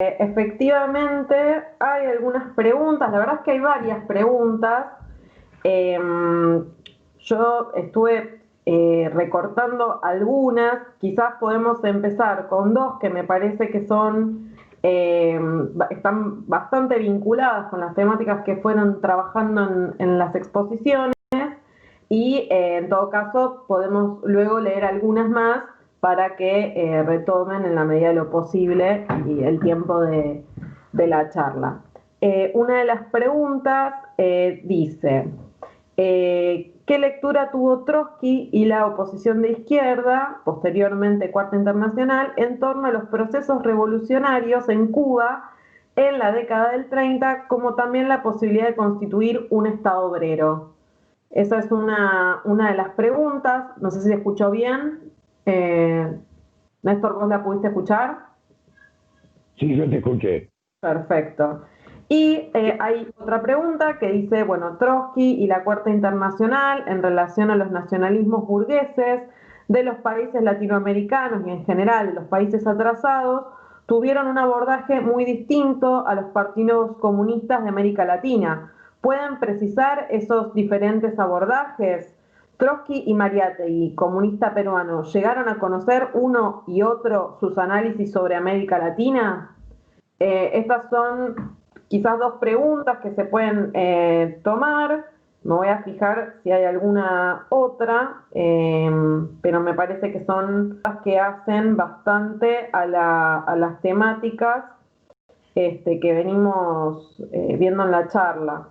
Efectivamente, hay algunas preguntas, la verdad es que hay varias preguntas. Eh, yo estuve recortando algunas, quizás podemos empezar con dos que me parece que están bastante vinculadas con las temáticas que fueron trabajando en las exposiciones y en todo caso podemos luego leer algunas más para que retomen en la medida de lo posible y el tiempo de la charla. Una de las preguntas dice, ¿qué lectura tuvo Trotsky y la oposición de izquierda, posteriormente Cuarta Internacional, en torno a los procesos revolucionarios en Cuba en la década del 30, como también la posibilidad de constituir un Estado obrero? Esa es una de las preguntas. No sé si se escuchó bien. Eh, Néstor, ¿vos la pudiste escuchar? Sí, yo te escuché. Perfecto. Y hay otra pregunta que dice, bueno, Trotsky y la Cuarta Internacional en relación a los nacionalismos burgueses de los países latinoamericanos y en general de los países atrasados, tuvieron un abordaje muy distinto a los partidos comunistas de América Latina. ¿Pueden precisar esos diferentes abordajes? Trotsky y Mariátegui, comunista peruano, ¿llegaron a conocer uno y otro sus análisis sobre América Latina? Estas son quizás dos preguntas que se pueden tomar. Me voy a fijar si hay alguna otra, pero me parece que son las que hacen bastante a las temáticas que venimos viendo en la charla.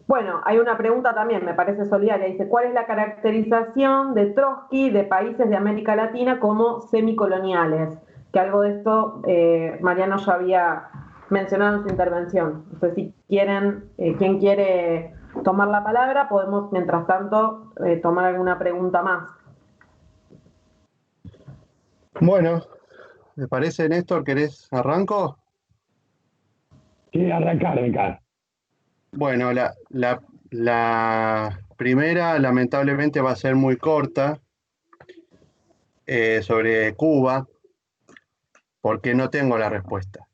Bueno, hay una pregunta también, me parece solidaria. Dice, ¿cuál es la caracterización de Trotsky de países de América Latina como semicoloniales? Que algo de esto Mariano ya había mencionado en su intervención. No sé si quieren, quien quiere tomar la palabra, podemos mientras tanto tomar alguna pregunta más. Bueno, ¿me parece, Néstor? ¿Querés arranco? Sí, arrancar. Bueno, la primera lamentablemente va a ser muy corta, sobre Cuba, porque no tengo la respuesta.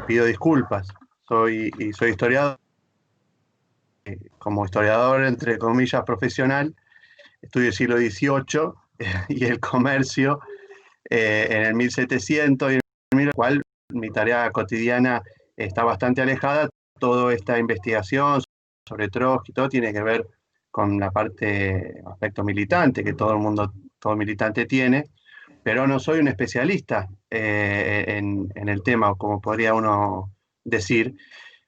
Pido disculpas. Soy historiador, como historiador, entre comillas, profesional, estudio el siglo XVIII y el comercio en el 1700, y en el cual mi tarea cotidiana está bastante alejada. Toda esta investigación sobre Trotsky, todo tiene que ver con la parte, aspecto militante, que todo militante tiene, pero no soy un especialista en el tema, como podría uno decir.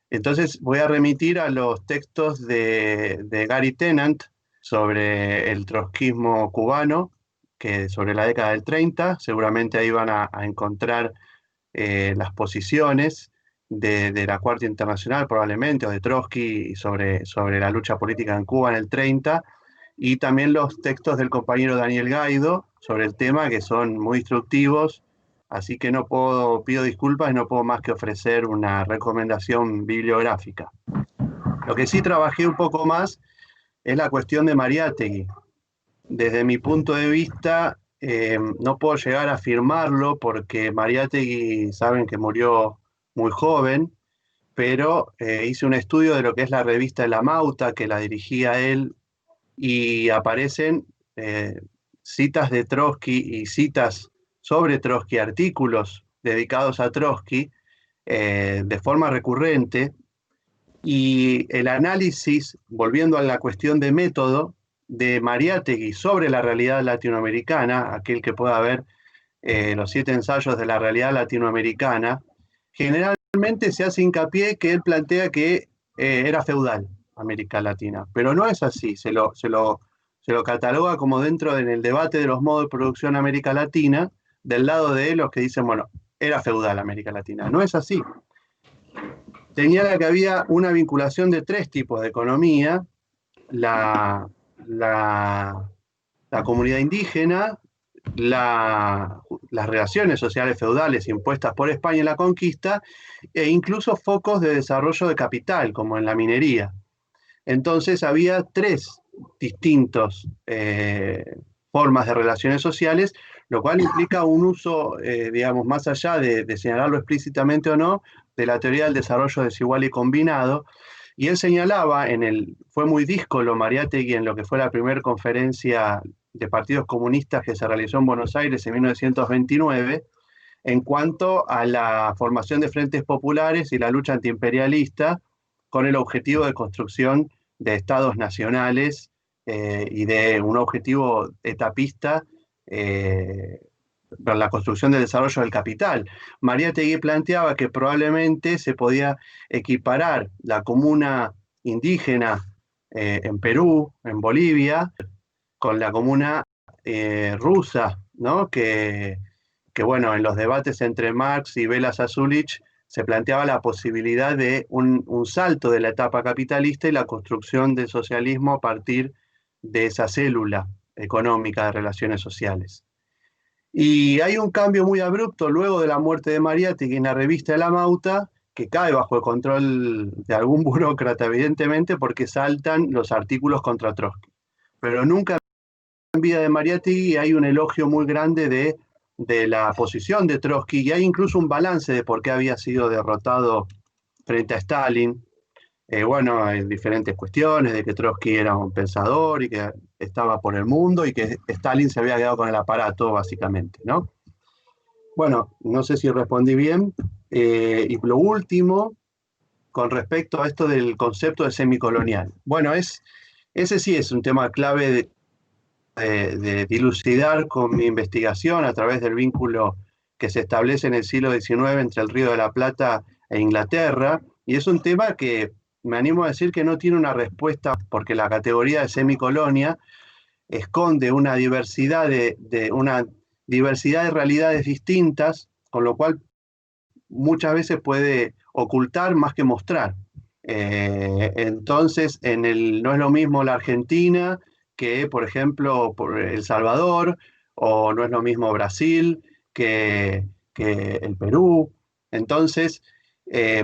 Entonces voy a remitir a los textos de Gary Tennant sobre el trotskismo cubano, que sobre la década del 30, seguramente ahí van a encontrar las posiciones de la Cuarta Internacional probablemente, o de Trotsky sobre la lucha política en Cuba en el 30, y también los textos del compañero Daniel Gaido sobre el tema, que son muy instructivos, así que pido disculpas y no puedo más que ofrecer una recomendación bibliográfica. Lo que sí trabajé un poco más es la cuestión de Mariátegui. Desde mi punto de vista, no puedo llegar a afirmarlo porque Mariátegui, saben que murió muy joven, pero hice un estudio de lo que es la revista La Mauta, que la dirigía él, y aparecen citas de Trotsky y citas sobre Trotsky, artículos dedicados a Trotsky, de forma recurrente, y el análisis, volviendo a la cuestión de método, de Mariátegui sobre la realidad latinoamericana, aquel que pueda ver los 7 ensayos de la realidad latinoamericana, generalmente se hace hincapié que él plantea que era feudal América Latina, pero no es así, se lo cataloga como dentro en el debate de los modos de producción América Latina, del lado de los que dicen, bueno, era feudal América Latina. No es así. Señala que había una vinculación de 3 tipos de economía: la, la, la comunidad indígena, las relaciones sociales feudales impuestas por España en la conquista, e incluso focos de desarrollo de capital, como en la minería. Entonces había 3 distintos formas de relaciones sociales, lo cual implica un uso, digamos, más allá de señalarlo explícitamente o no, de la teoría del desarrollo desigual y combinado. Y él señalaba, fue muy díscolo Mariátegui en lo que fue la primera conferencia de partidos comunistas que se realizó en Buenos Aires en 1929, en cuanto a la formación de frentes populares y la lucha antiimperialista, con el objetivo de construcción de estados nacionales y de un objetivo etapista para la construcción del desarrollo del capital. Mariátegui planteaba que probablemente se podía equiparar la comuna indígena en Perú, en Bolivia, con la comuna rusa, ¿no? Que bueno, en los debates entre Marx y Béla Zasulich se planteaba la posibilidad de un salto de la etapa capitalista y la construcción del socialismo a partir de esa célula económica de relaciones sociales. Y hay un cambio muy abrupto luego de la muerte de Mariátegui en la revista La Mauta, que cae bajo el control de algún burócrata, evidentemente, porque saltan los artículos contra Trotsky. Pero nunca en vida de Mariátegui hay un elogio muy grande de la posición de Trotsky, y hay incluso un balance de por qué había sido derrotado frente a Stalin. Bueno, hay diferentes cuestiones de que Trotsky era un pensador y que estaba por el mundo y que Stalin se había quedado con el aparato, básicamente, ¿no? Bueno, no sé si respondí bien. Y lo último, con respecto a esto del concepto de semicolonial. Bueno, ese sí es un tema clave de dilucidar con mi investigación a través del vínculo que se establece en el siglo XIX entre el Río de la Plata e Inglaterra, y es un tema que me animo a decir que no tiene una respuesta, porque la categoría de semicolonia esconde una diversidad una diversidad de realidades distintas, con lo cual muchas veces puede ocultar más que mostrar. Entonces, no es lo mismo la Argentina que, por ejemplo, por El Salvador, o no es lo mismo Brasil que el Perú. Entonces, eh,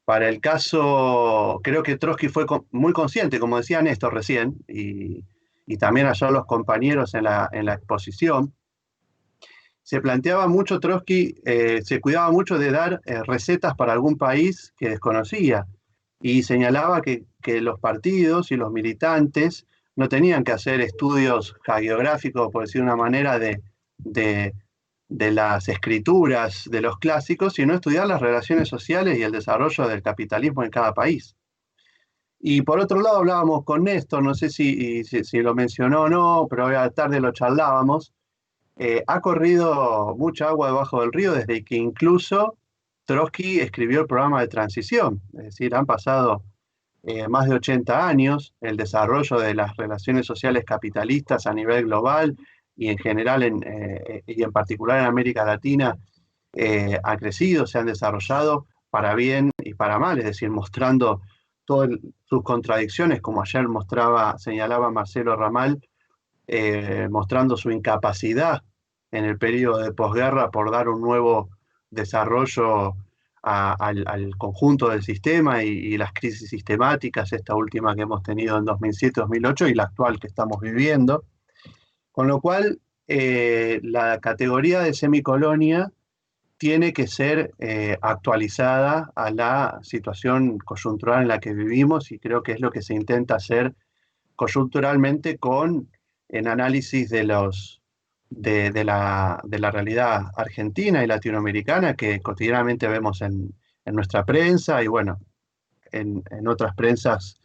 para el caso, creo que Trotsky fue muy consciente, como decía Néstor recién, y también allá los compañeros en la exposición, se planteaba mucho Trotsky, se cuidaba mucho de dar recetas para algún país que desconocía, y señalaba que los partidos y los militantes no tenían que hacer estudios hagiográficos, por decir una manera, de, de las escrituras de los clásicos, sino estudiar las relaciones sociales y el desarrollo del capitalismo en cada país. Y por otro lado hablábamos con Néstor, no sé si lo mencionó o no, pero hoy a la tarde lo charlábamos. Ha corrido mucha agua debajo del río desde que incluso Trotsky escribió el programa de transición. Es decir, han pasado más de 80 años, el desarrollo de las relaciones sociales capitalistas a nivel global y en general y en particular en América Latina ha crecido, se han desarrollado para bien y para mal, es decir, mostrando todas sus contradicciones, como ayer señalaba Marcelo Ramal, mostrando su incapacidad en el periodo de posguerra por dar un nuevo desarrollo al conjunto del sistema y las crisis sistemáticas, esta última que hemos tenido en 2007-2008 y la actual que estamos viviendo. Con lo cual, la categoría de semicolonia tiene que ser actualizada a la situación coyuntural en la que vivimos, y creo que es lo que se intenta hacer coyunturalmente en análisis de la realidad argentina y latinoamericana que cotidianamente vemos en nuestra prensa, y bueno, en otras prensas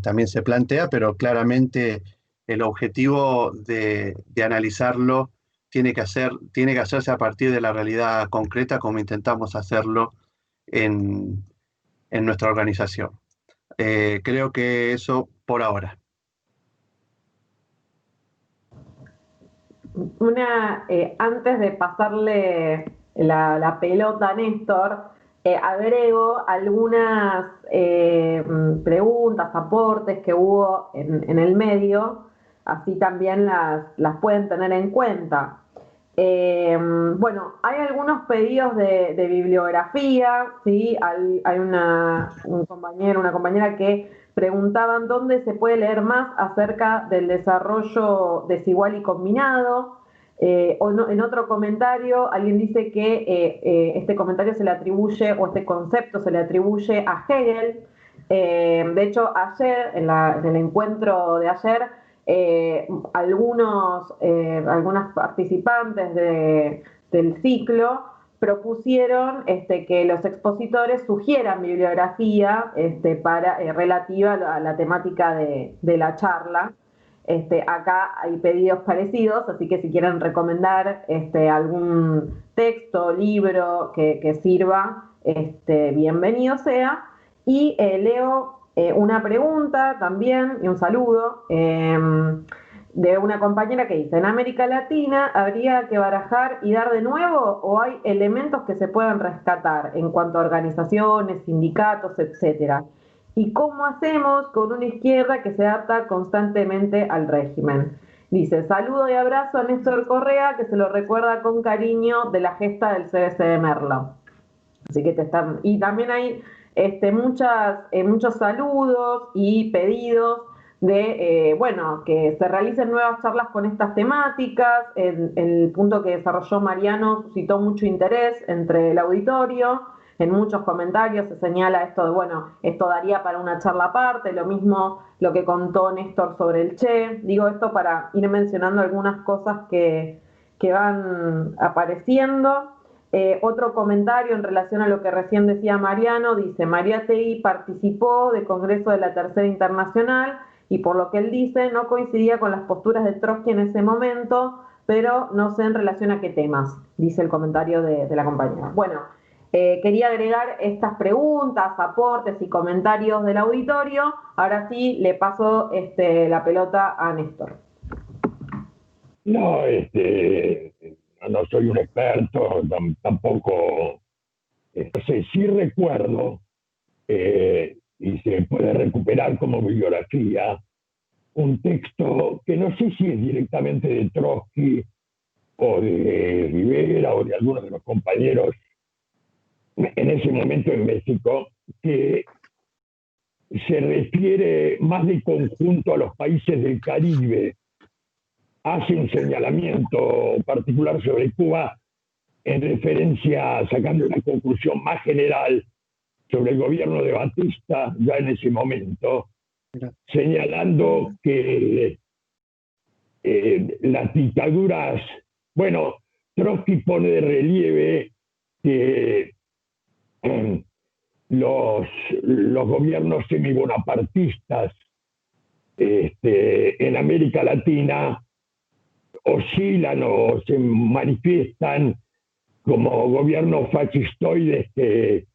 también se plantea, pero claramente el objetivo de analizarlo tiene que hacerse a partir de la realidad concreta, como intentamos hacerlo en nuestra organización. Creo que eso por ahora. Antes de pasarle la pelota a Néstor, agrego algunas preguntas, aportes que hubo en el medio, así también las pueden tener en cuenta. Bueno, hay algunos pedidos de bibliografía, ¿sí? Hay un compañero, una compañera que preguntaban dónde se puede leer más acerca del desarrollo desigual y combinado. O no, en otro comentario, alguien dice que este comentario se le atribuye, o este concepto se le atribuye a Hegel. De hecho, ayer, en el encuentro de ayer, algunas participantes del ciclo propusieron que los expositores sugieran bibliografía relativa a la temática de la charla. Acá hay pedidos parecidos, así que si quieren recomendar algún texto, libro que sirva, bienvenido sea. Y leo una pregunta también y un saludo de una compañera que dice: ¿en América Latina habría que barajar y dar de nuevo, o hay elementos que se puedan rescatar en cuanto a organizaciones, sindicatos, etcétera? ¿Y cómo hacemos con una izquierda que se adapta constantemente al régimen? Dice: saludo y abrazo a Néstor Correa, que se lo recuerda con cariño de la gesta del CBC de Merlo. Así que y también hay muchos saludos y pedidos de que se realicen nuevas charlas con estas temáticas. El punto que desarrolló Mariano suscitó mucho interés entre el auditorio. En muchos comentarios se señala esto de, esto daría para una charla aparte, lo mismo lo que contó Néstor sobre el Che. Digo esto para ir mencionando algunas cosas que van apareciendo. Otro comentario en relación a lo que recién decía Mariano, dice: Mariátegui participó del Congreso de la Tercera Internacional y por lo que él dice no coincidía con las posturas de Trotsky en ese momento, pero no sé en relación a qué temas, dice el comentario de la compañera. Bueno, quería agregar estas preguntas, aportes y comentarios del auditorio. Ahora sí, le paso la pelota a Néstor. No, no soy un experto, tampoco. Sí recuerdo, y se puede recuperar como bibliografía, un texto que no sé si es directamente de Trotsky o de Rivera o de algunos de los compañeros en ese momento en México, que se refiere más de conjunto a los países del Caribe. Hace un señalamiento particular sobre Cuba en referencia, sacando una conclusión más general sobre el gobierno de Batista ya en ese momento, señalando que las dictaduras, Trotsky pone de relieve que los gobiernos semibonapartistas en América Latina oscilan o se manifiestan como gobiernos fascistoides que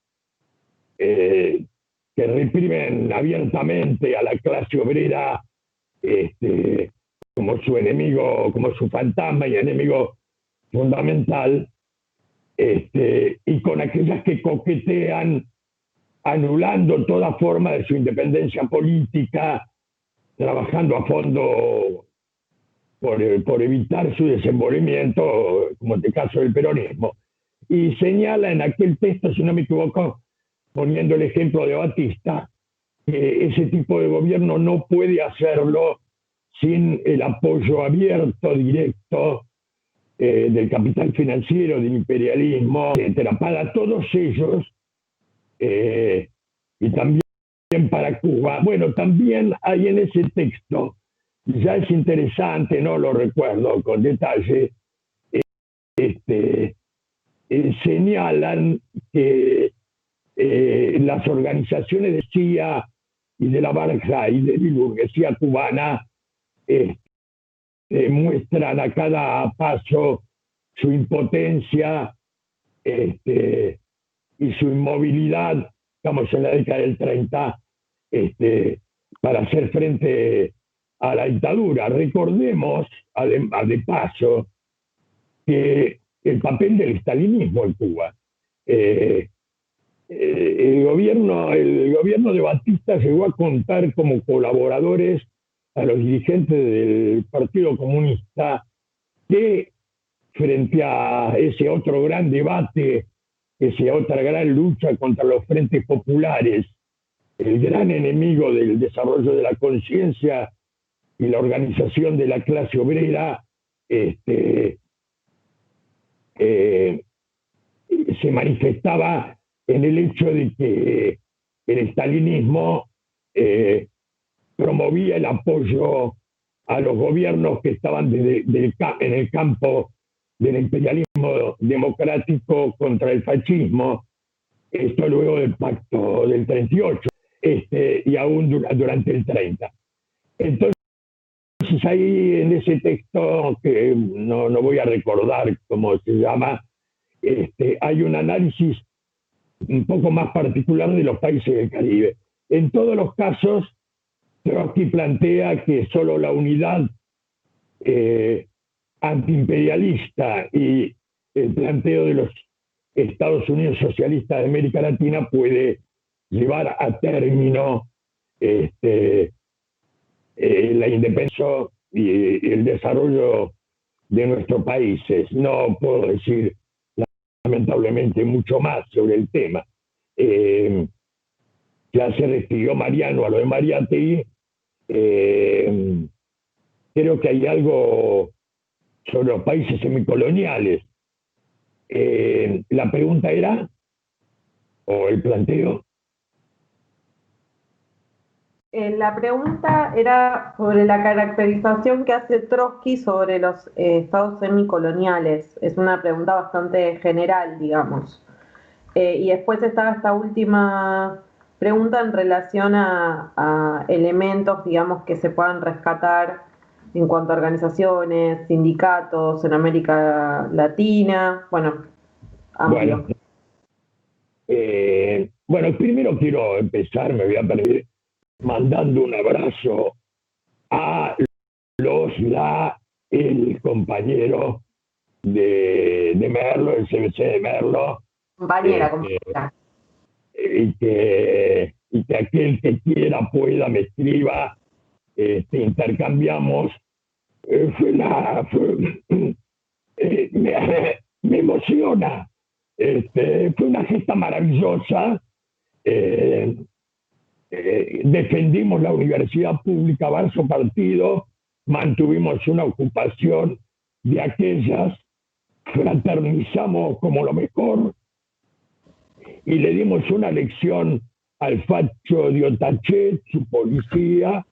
reprimen abiertamente a la clase obrera como su enemigo, como su fantasma y enemigo fundamental, y con aquellas que coquetean anulando toda forma de su independencia política, trabajando a fondo por evitar su desenvolvimiento, como en el caso del peronismo. Y señala en aquel texto, si no me equivoco, poniendo el ejemplo de Batista, que ese tipo de gobierno no puede hacerlo sin el apoyo abierto, directo, del capital financiero, del imperialismo, etcétera. Para todos ellos, y también para Cuba. Bueno, también hay en ese texto, ya es interesante, no lo recuerdo con detalle, señalan que las organizaciones de CIA y de la Baraja y de la burguesía cubana muestran a cada paso su impotencia y su inmovilidad, estamos en la década del 30, para hacer frente a la dictadura. Recordemos, además de paso, que el papel del estalinismo en Cuba. El gobierno de Batista llegó a contar como colaboradores a los dirigentes del Partido Comunista, que frente a ese otro gran debate, esa otra gran lucha contra los frentes populares, el gran enemigo del desarrollo de la conciencia y la organización de la clase obrera, eh, se manifestaba en el hecho de que el estalinismo promovía el apoyo a los gobiernos que estaban en el campo del imperialismo democrático contra el fascismo, esto luego del pacto del 38, y aún durante el 30. Entonces ahí en ese texto, que no voy a recordar cómo se llama, hay un análisis un poco más particular de los países del Caribe. En todos los casos, Trotsky plantea que solo la unidad antiimperialista y el planteo de los Estados Unidos socialistas de América Latina puede llevar a término la independencia y el desarrollo de nuestros países. No puedo decir lamentablemente mucho más sobre el tema. Ya se refirió Mariano a lo de Mariátegui. Creo que hay algo sobre los países semicoloniales. La pregunta era, o el planteo. La pregunta era sobre la caracterización que hace Trotsky sobre los estados semicoloniales. Es una pregunta bastante general, digamos. Y después estaba esta última pregunta en relación a elementos, digamos, que se puedan rescatar en cuanto a organizaciones, sindicatos en América Latina. Bueno, amplio. Bueno, primero quiero empezar, me voy a permitir, mandando un abrazo a el compañero de Merlo, el CBC de Merlo. Compañera. Y que aquel que quiera, pueda, me escriba, intercambiamos. Me emociona. Fue una gesta maravillosa. Defendimos la universidad pública Barso Partido, mantuvimos una ocupación de aquellas, fraternizamos como lo mejor y le dimos una lección al facho de Otachet, su policía,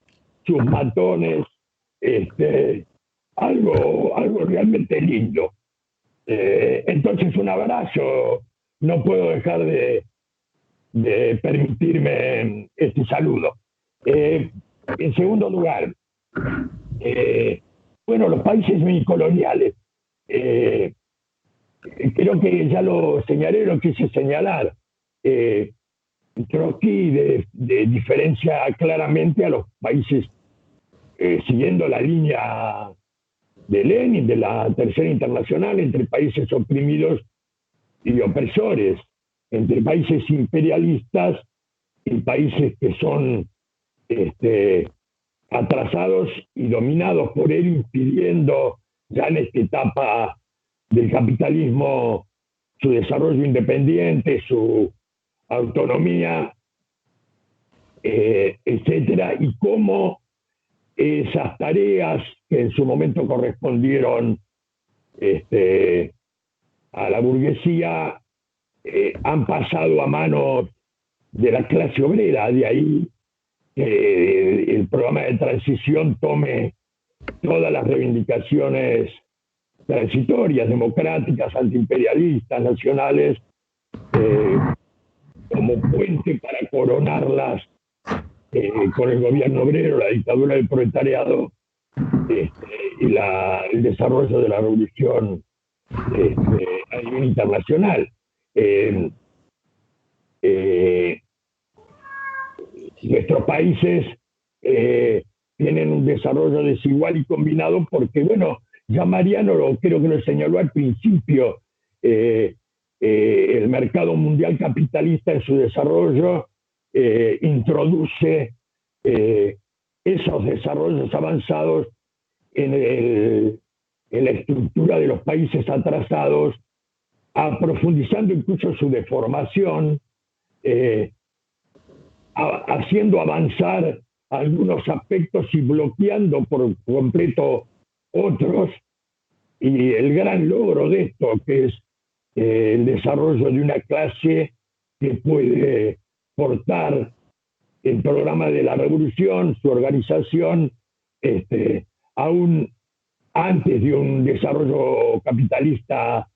sus matones, algo realmente lindo. Entonces, un abrazo. No puedo dejar de permitirme este saludo. En segundo lugar, bueno, los países semicoloniales. Creo que ya lo señalé, lo quise señalar. Trotsky diferencia claramente a los países siguiendo la línea de Lenin, de la Tercera Internacional, entre países oprimidos y opresores, entre países imperialistas y países que son atrasados y dominados por él, impidiendo ya en esta etapa del capitalismo su desarrollo independiente, su autonomía, etcétera, y cómo esas tareas que en su momento correspondieron a la burguesía han pasado a manos de la clase obrera. De ahí el programa de transición tome todas las reivindicaciones transitorias, democráticas, antiimperialistas, nacionales, como puente para coronarlas con el gobierno obrero, la dictadura del proletariado y el desarrollo de la revolución a nivel internacional. Nuestros países tienen un desarrollo desigual y combinado porque, bueno, ya Mariano creo que lo señaló al principio, el mercado mundial capitalista en su desarrollo introduce esos desarrollos avanzados en la estructura de los países atrasados, profundizando incluso su deformación, haciendo avanzar algunos aspectos y bloqueando por completo otros, y el gran logro de esto, que es el desarrollo de una clase que puede portar el programa de la revolución, su organización, aún antes de un desarrollo capitalista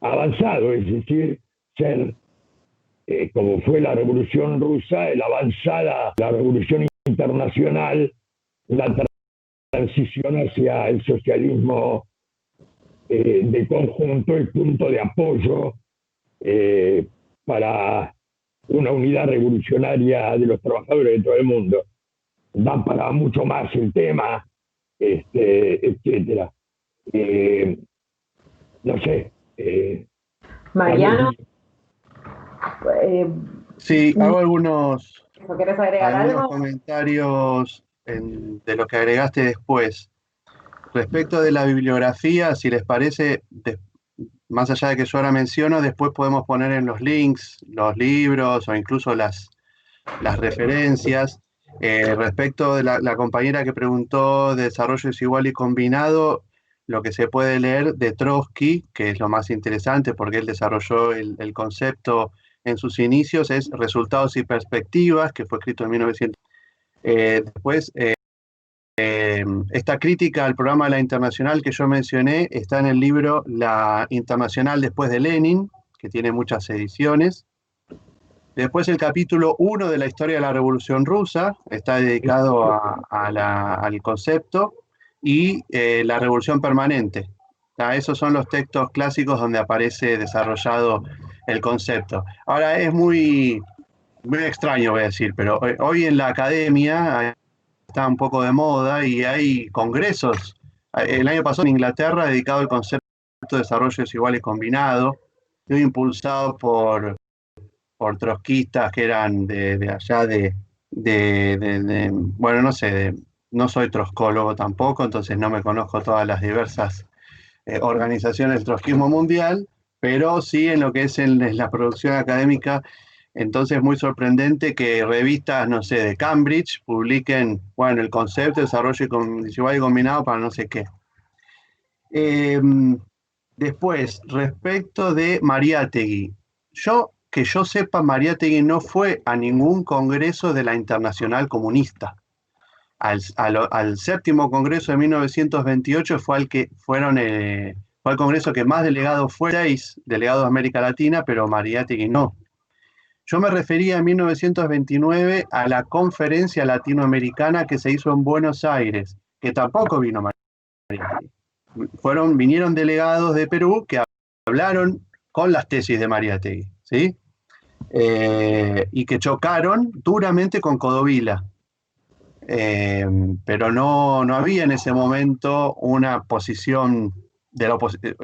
avanzado, es decir, ser, como fue la Revolución Rusa, la avanzada, la Revolución Internacional, la transición hacia el socialismo de conjunto y punto de apoyo para una unidad revolucionaria de los trabajadores de todo el mundo. Da para mucho más el tema, etcétera. No sé. Mariano, Sí, hago algunos ¿querés agregar algo? comentarios de lo que agregaste después. Respecto de la bibliografía, si les parece, más allá de que yo ahora menciono, después podemos poner en los links los libros o incluso las referencias. Respecto de la compañera que preguntó de desarrollo desigual y combinado, lo que se puede leer de Trotsky, que es lo más interesante porque él desarrolló el concepto en sus inicios, es Resultados y Perspectivas, que fue escrito en 1900. Después, esta crítica al programa de la Internacional que yo mencioné está en el libro La Internacional después de Lenin, que tiene muchas ediciones. Después el capítulo 1 de la historia de la Revolución Rusa está dedicado al concepto y la Revolución Permanente. Esos son los textos clásicos donde aparece desarrollado el concepto. Ahora es muy extraño, voy a decir, pero hoy en la academia está un poco de moda y hay congresos. El año pasado en Inglaterra dedicado al concepto de desarrollo desigual y combinado, impulsado por trotskistas que eran de allá bueno, no sé, no soy trotskólogo tampoco, entonces no me conozco todas las diversas organizaciones del trotskismo mundial, pero sí en lo que es en la producción académica. Entonces es muy sorprendente que revistas, no sé, de Cambridge publiquen, bueno, el concepto de desarrollo desigual y combinado para no sé qué. Después, respecto de Mariátegui, que yo sepa, Mariátegui no fue a ningún congreso de la Internacional Comunista. Al séptimo congreso de 1928 fue el congreso que más delegados fue, 6 delegados de América Latina, pero Mariátegui no. Yo me refería en 1929 a la conferencia latinoamericana que se hizo en Buenos Aires, que tampoco vino Mariátegui. Vinieron delegados de Perú que hablaron con las tesis de Mariátegui, ¿sí? Y que chocaron duramente con Codovila. Pero no había en ese momento una posición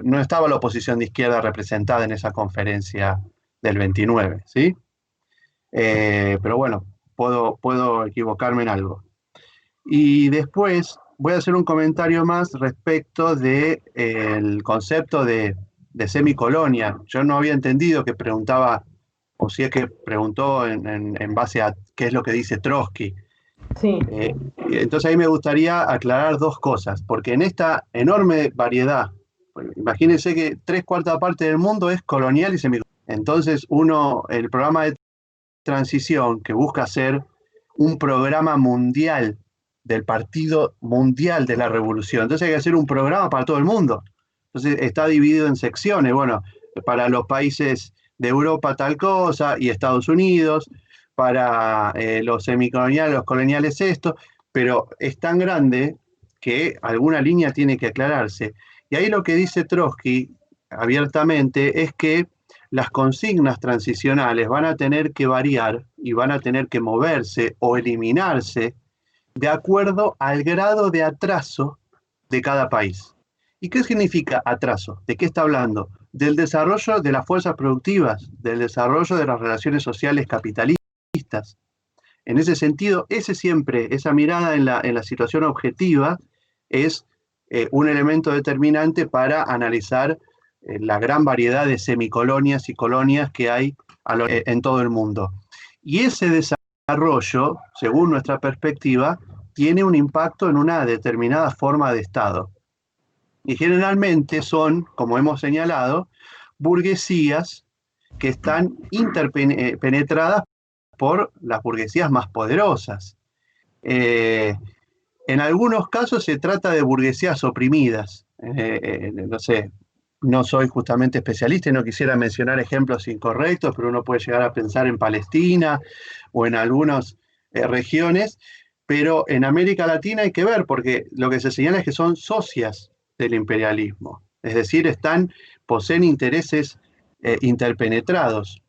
no estaba la oposición de izquierda representada en esa conferencia del 29, ¿sí? Pero bueno, puedo equivocarme en algo. Y después voy a hacer un comentario más respecto del concepto de semicolonia. Yo no había entendido que preguntaba, o si es que preguntó en base a qué es lo que dice Trotsky. Sí. Entonces ahí me gustaría aclarar dos cosas, porque en esta enorme variedad, imagínense que 3/4 parte del mundo es colonial y semicolonial. Entonces el programa de transición que busca ser un programa mundial del Partido Mundial de la Revolución. Entonces hay que hacer un programa para todo el mundo. Entonces está dividido en secciones. Bueno, para los países de Europa tal cosa y Estados Unidos, para los semicoloniales, los coloniales esto, pero es tan grande que alguna línea tiene que aclararse. Y ahí lo que dice Trotsky abiertamente es que las consignas transicionales van a tener que variar y van a tener que moverse o eliminarse de acuerdo al grado de atraso de cada país. ¿Y qué significa atraso? ¿De qué está hablando? Del desarrollo de las fuerzas productivas, del desarrollo de las relaciones sociales capitalistas. En ese sentido, esa mirada en la situación objetiva es un elemento determinante para analizar la gran variedad de semicolonias y colonias que hay en todo el mundo. Y ese desarrollo, según nuestra perspectiva, tiene un impacto en una determinada forma de Estado. Y generalmente son, como hemos señalado, burguesías que están interpenetradas por las burguesías más poderosas. En algunos casos se trata de burguesías oprimidas. No sé, no soy justamente especialista y no quisiera mencionar ejemplos incorrectos, pero uno puede llegar a pensar en Palestina o en algunas regiones, pero en América Latina hay que ver, porque lo que se señala es que son socias del imperialismo, es decir, poseen intereses interpenetrados,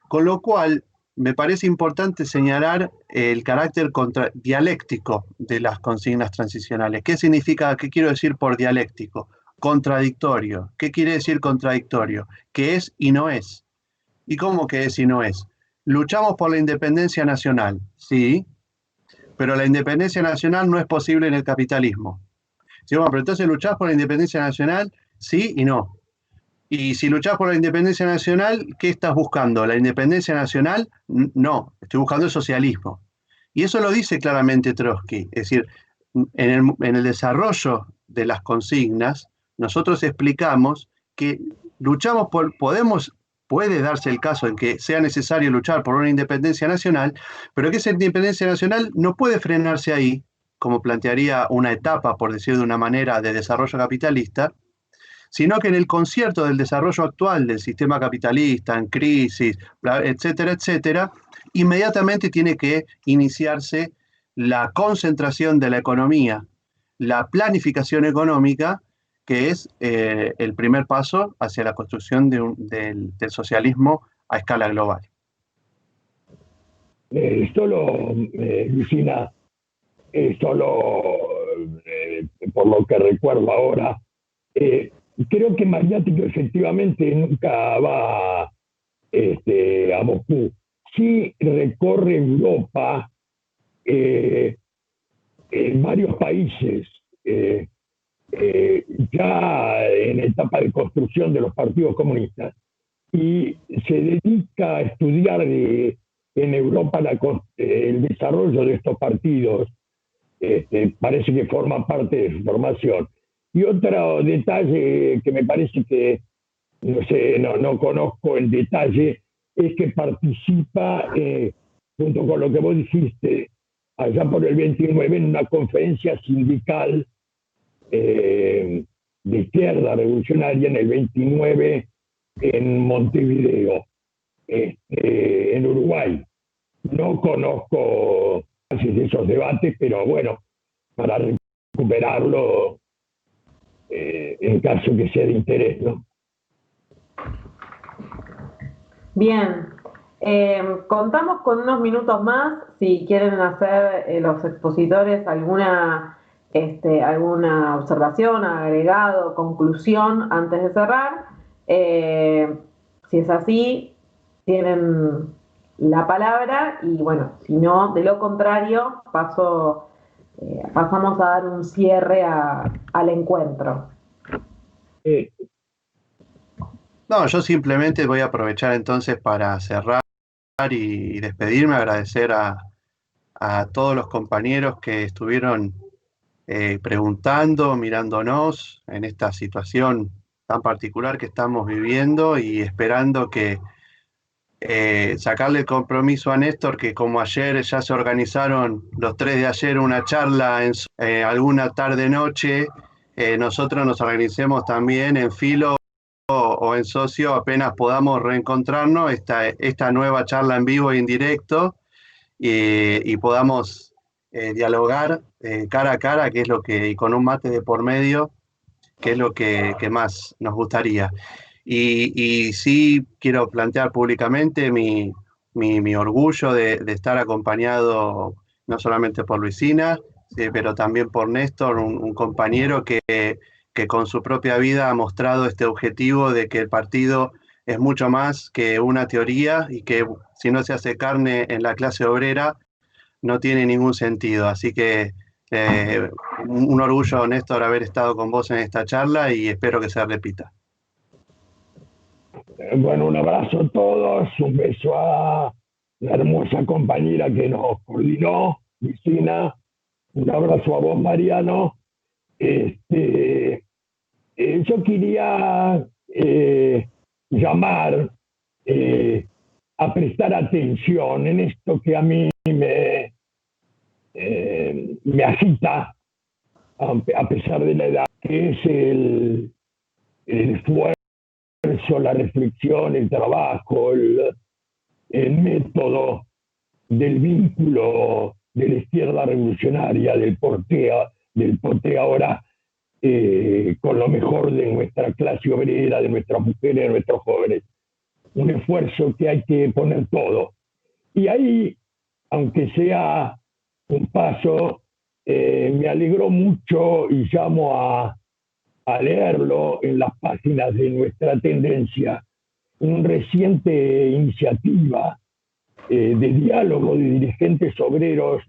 con lo cual me parece importante señalar el carácter dialéctico de las consignas transicionales. ¿Qué significa, qué quiero decir por dialéctico? Contradictorio. ¿Qué quiere decir contradictorio? Que es y no es. ¿Y cómo que es y no es? Luchamos por la independencia nacional, sí, pero la independencia nacional no es posible en el capitalismo. Sí, bueno, pero entonces luchás por la independencia nacional, sí y no. Y si luchás por la independencia nacional, ¿qué estás buscando? ¿La independencia nacional? No, estoy buscando el socialismo. Y eso lo dice claramente Trotsky. Es decir, en el desarrollo de las consignas, nosotros explicamos que puede darse el caso en que sea necesario luchar por una independencia nacional, pero que esa independencia nacional no puede frenarse ahí, como plantearía una etapa, por decir de una manera, de desarrollo capitalista, sino que en el concierto del desarrollo actual del sistema capitalista, en crisis, etcétera, etcétera, inmediatamente tiene que iniciarse la concentración de la economía, la planificación económica, que es el primer paso hacia la construcción del socialismo a escala global. Lucina, por lo que recuerdo ahora, creo que Mariático efectivamente nunca va a Moscú. Sí recorre Europa en varios países, ya en etapa de construcción de los partidos comunistas, y se dedica a estudiar en Europa el desarrollo de estos partidos. Parece que forma parte de su formación. Y otro detalle que me parece que no sé, no conozco el detalle, es que participa, junto con lo que vos dijiste, allá por el 29 en una conferencia sindical de izquierda revolucionaria en el 29 en Montevideo, en Uruguay. No conozco esos debates, pero bueno, para recuperarlo en caso que sea de interés, ¿no? Bien, contamos con unos minutos más, si quieren hacer los expositores alguna observación, agregado, conclusión antes de cerrar. Si es así, tienen la palabra y bueno, si no, de lo contrario, pasamos a dar un cierre al encuentro. No, yo simplemente voy a aprovechar entonces para cerrar y despedirme, agradecer a todos los compañeros que estuvieron preguntando, mirándonos en esta situación tan particular que estamos viviendo y esperando que sacarle el compromiso a Néstor, que como ayer ya se organizaron los 3 de ayer una charla en alguna tarde-noche, nosotros nos organicemos también en Filo o en Socio apenas podamos reencontrarnos, esta nueva charla en vivo e en directo, y podamos dialogar cara a cara, que es lo que, y con un mate de por medio, que es lo que más nos gustaría. Y sí quiero plantear públicamente mi orgullo de estar acompañado no solamente por Luisina, pero también por Néstor, un compañero que con su propia vida ha mostrado este objetivo de que el partido es mucho más que una teoría y que si no se hace carne en la clase obrera no tiene ningún sentido. Así que un orgullo, Néstor, haber estado con vos en esta charla y espero que se repita. Bueno, un abrazo a todos, un beso a la hermosa compañera que nos coordinó, Vicina, un abrazo a vos, Mariano. yo quería llamar a prestar atención en esto que a mí me agita, a pesar de la edad, que es el esfuerzo, la reflexión, el trabajo, el método del vínculo de la izquierda revolucionaria, del porté ahora con lo mejor de nuestra clase obrera, de nuestras mujeres, de nuestros jóvenes. Un esfuerzo que hay que poner todo. Y ahí, aunque sea un paso, me alegró mucho y llamo a leerlo en las páginas de Nuestra Tendencia, una reciente iniciativa de diálogo de dirigentes obreros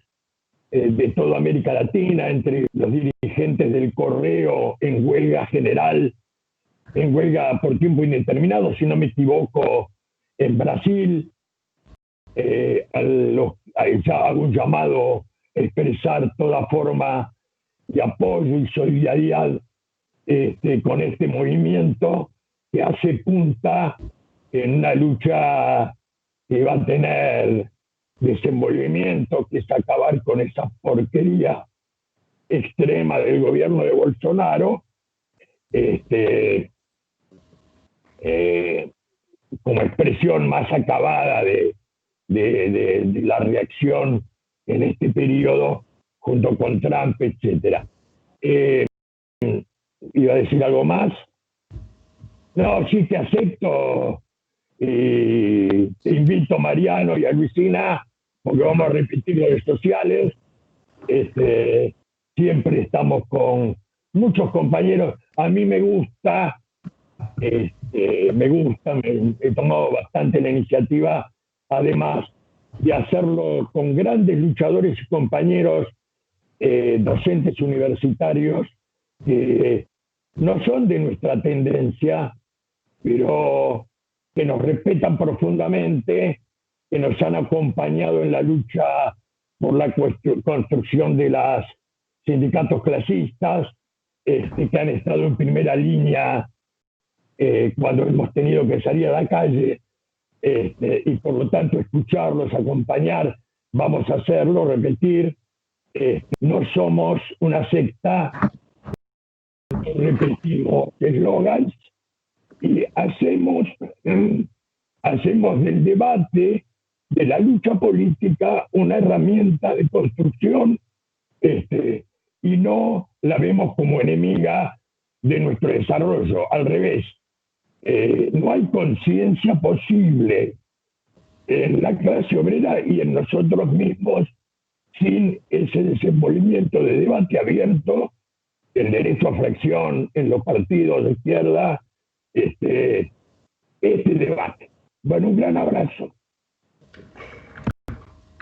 de toda América Latina, entre los dirigentes del Correo en huelga general, en huelga por tiempo indeterminado, si no me equivoco, en Brasil. Ya hago un llamado a expresar toda forma de apoyo y solidaridad con este movimiento que hace punta en una lucha que va a tener desenvolviment,o que es acabar con esa porquería extrema del gobierno de Bolsonaro, como expresión más acabada de la reacción en este periodo junto con Trump, etc. ¿Iba a decir algo más? No, sí que acepto. Te invito a Mariano y a Luisina, porque vamos a repetir redes sociales. Siempre estamos con muchos compañeros. A mí me gusta, he tomado bastante la iniciativa, además de hacerlo con grandes luchadores y compañeros docentes universitarios que no son de nuestra tendencia, pero que nos respetan profundamente, que nos han acompañado en la lucha por la construcción de los sindicatos clasistas, que han estado en primera línea cuando hemos tenido que salir a la calle, y por lo tanto escucharlos, acompañar, vamos a hacerlo, repetir. No somos una secta, repetimos eslogans y hacemos del debate, de la lucha política, una herramienta de construcción, y no la vemos como enemiga de nuestro desarrollo. Al revés, no hay conciencia posible en la clase obrera y en nosotros mismos sin ese desenvolvimiento de debate abierto, el derecho a fracción en los partidos de izquierda, este debate. Bueno, un gran abrazo.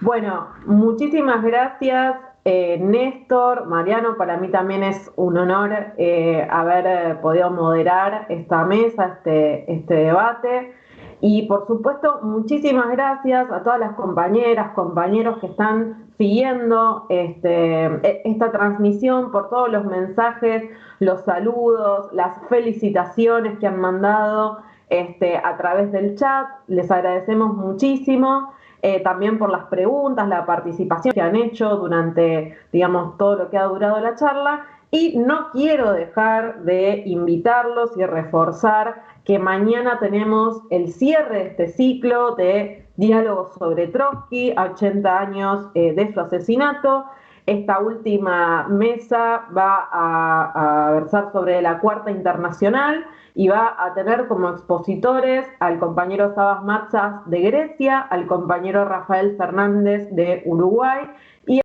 Bueno, muchísimas gracias, Néstor, Mariano. Para mí también es un honor haber podido moderar esta mesa, este debate. Y por supuesto, muchísimas gracias a todas las compañeras, compañeros que están siguiendo esta transmisión, por todos los mensajes, los saludos, las felicitaciones que han mandado a través del chat. Les agradecemos muchísimo. También por las preguntas, la participación que han hecho durante, digamos, todo lo que ha durado la charla. Y no quiero dejar de invitarlos y reforzar que mañana tenemos el cierre de este ciclo de diálogos sobre Trotsky, a 80 años de su asesinato. Esta última mesa va a versar sobre la Cuarta Internacional y va a tener como expositores al compañero Sabas Matsas de Grecia, al compañero Rafael Fernández de Uruguay y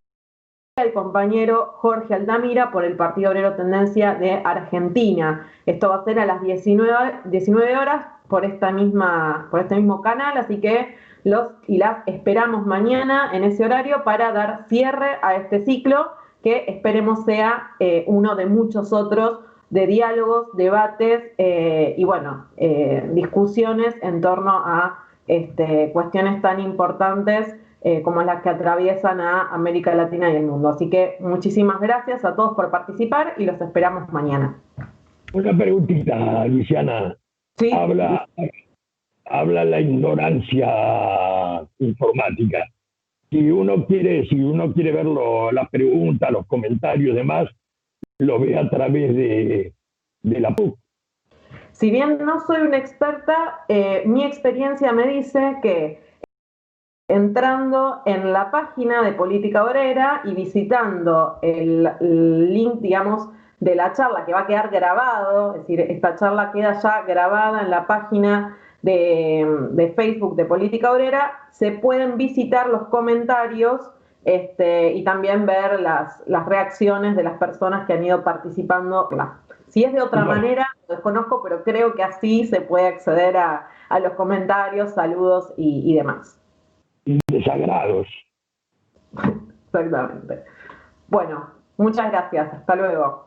al compañero Jorge Altamira por el Partido Obrero Tendencia de Argentina. Esto va a ser a las 19 horas por este mismo canal, así que los y las esperamos mañana en ese horario para dar cierre a este ciclo que esperemos sea uno de muchos otros de diálogos, debates y bueno, discusiones en torno a cuestiones tan importantes como las que atraviesan a América Latina y el mundo. Así que muchísimas gracias a todos por participar y los esperamos mañana. Una preguntita, Luciana. Sí, Habla la ignorancia informática. Si uno quiere ver las preguntas, los comentarios y demás, lo ve a través de la PUC. si bien no soy una experta, mi experiencia me dice que entrando en la página de Política Obrera y visitando el link, digamos, de la charla que va a quedar grabado, es decir, esta charla queda ya grabada en la página de Facebook de Política Obrera, se pueden visitar los comentarios y también ver las reacciones de las personas que han ido participando. Si es de otra manera, lo desconozco, pero creo que así se puede acceder a los comentarios, saludos y demás. Desagrados. Exactamente. Bueno, muchas gracias. Hasta luego.